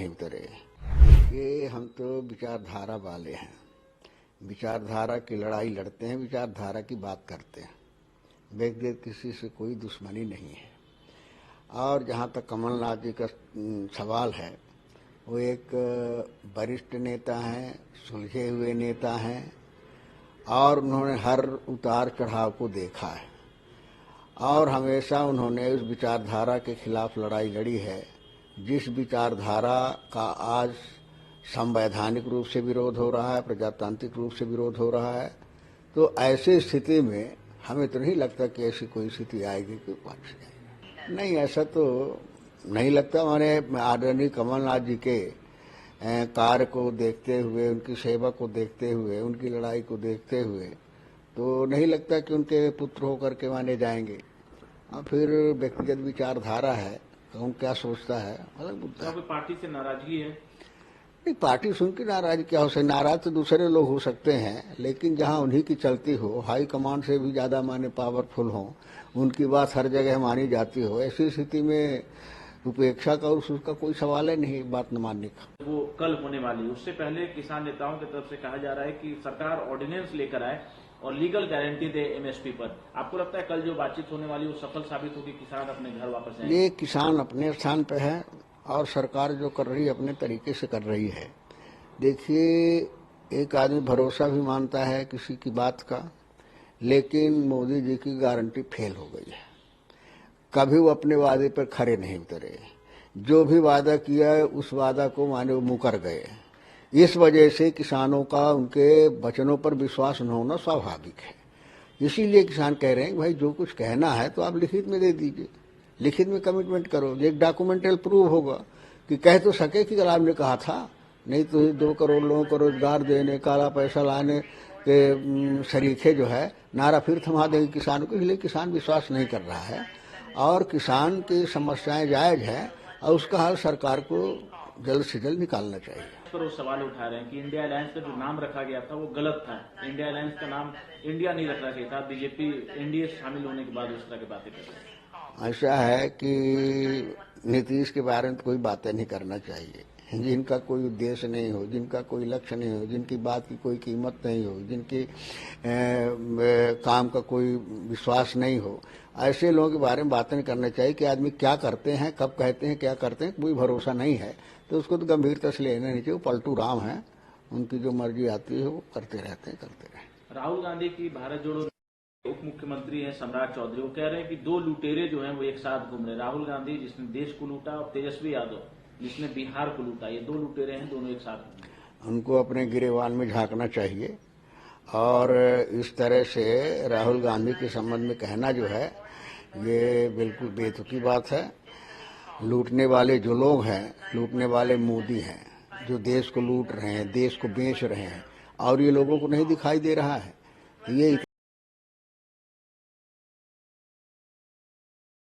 नहीं उतरे। ये हम तो विचारधारा वाले हैं, विचारधारा की लड़ाई लड़ते हैं, विचारधारा की बात करते हैं। व्यक्तिगत किसी से कोई दुश्मनी नहीं है। और जहाँ तक कमलनाथ जी का सवाल है, वो एक वरिष्ठ नेता हैं, सुलझे हुए नेता हैं और उन्होंने हर उतार चढ़ाव को देखा है और हमेशा उन्होंने उस विचारधारा के खिलाफ लड़ाई लड़ी है जिस विचारधारा का आज संवैधानिक रूप से विरोध हो रहा है, प्रजातांत्रिक रूप से विरोध हो रहा है। तो ऐसी स्थिति में हमें तो नहीं लगता कि ऐसी कोई स्थिति आएगी कि वापस आएगी। नहीं, ऐसा तो नहीं लगता। मैंने आदरणीय कमलनाथ जी के कार्य को देखते हुए, उनकी सेवा को देखते हुए, उनकी लड़ाई को देखते हुए तो नहीं लगता कि उनके पुत्र होकर के माने जाएंगे। और फिर व्यक्तिगत विचारधारा है, कौन क्या सोचता है अलग मुद्दा है। पार्टी से नाराजगी है? नहीं, पार्टी सुन के नाराज क्या हो सकते, नाराज तो दूसरे लोग हो सकते हैं, लेकिन जहां उन्हीं की चलती हो, हाई कमांड से भी ज्यादा माने पावरफुल हो, उनकी बात हर जगह मानी जाती हो, ऐसी स्थिति में उपेक्षा का और उसका कोई सवाल है नहीं, बात न मानने का। वो कल होने वाली, उससे पहले किसान नेताओं की तरफ से कहा जा रहा है कि सरकार ऑर्डिनेंस लेकर आए और लीगल गारंटी दे एमएसपी पर। आपको लगता है कल जो बातचीत होने वाली वो सफल साबित होगी, किसान अपने घर वापस जाएंगे? ये किसान अपने स्थान पे है और सरकार जो कर रही है अपने तरीके से कर रही है। देखिए, एक आदमी भरोसा भी मानता है किसी की बात का, लेकिन मोदी जी की गारंटी फेल हो गई है। कभी वो अपने वादे पर खरे नहीं उतरे, जो भी वादा किया है उस वादा को माने वो मुकर गए। इस वजह से किसानों का उनके वचनों पर विश्वास न होना स्वाभाविक है। इसीलिए किसान कह रहे हैं कि भाई जो कुछ कहना है तो आप लिखित में दे दीजिए, लिखित में कमिटमेंट करो, एक डॉक्यूमेंटल प्रूफ होगा कि कह तो सके कि कल आपने कहा था। नहीं तो 2 करोड़ लोगों को रोजगार देने, काला पैसा लाने के शरीके जो है नारा फिर थमा देंगे किसानों को। इसलिए किसान विश्वास नहीं कर रहा है और किसान की समस्याएं जायज है और उसका हल सरकार को जल्द से जल्द निकालना चाहिए। पर वो सवाल उठा रहे हैं कि इंडिया अलायंस का जो नाम रखा गया था वो गलत था। इंडिया अलायंस का नाम इंडिया नहीं रखना चाहिए था। बीजेपी एनडीए शामिल होने के बाद उस तरह की बातें कर रहे हैं। ऐसा है कि नीतीश के बारे में कोई बातें नहीं करना चाहिए। जिनका कोई उद्देश्य नहीं हो, जिनका कोई लक्ष्य नहीं हो, जिनकी बात की कोई कीमत नहीं हो, जिनकी काम का कोई विश्वास नहीं हो, ऐसे लोगों के बारे में बातें नहीं करना चाहिए। कि आदमी क्या करते हैं, कब कहते हैं, क्या करते हैं, कोई भरोसा नहीं है तो उसको तो गंभीरता से लेना नहीं चाहिए। वो पलटू राम है, उनकी जो मर्जी आती है वो करते रहते हैं, करते रहे। राहुल गांधी की भारत जोड़ो उप मुख्यमंत्री हैं सम्राट चौधरी, वो कह रहे हैं कि 2 लुटेरे जो हैं वो एक साथ घूम रहे। राहुल गांधी जिसने देश को लूटा और तेजस्वी यादव जिसने बिहार को लूटा, ये 2 लुटेरे हैं, दोनों एक साथ। उनको अपने गिरेबान में झांकना चाहिए और इस तरह से राहुल गांधी के संबंध में कहना जो है ये बिल्कुल बेतुकी बात है। लूटने वाले जो लोग हैं, लूटने वाले मोदी हैं, जो देश को लूट रहे हैं, देश को बेच रहे हैं और ये लोगों को नहीं दिखाई दे रहा है। ये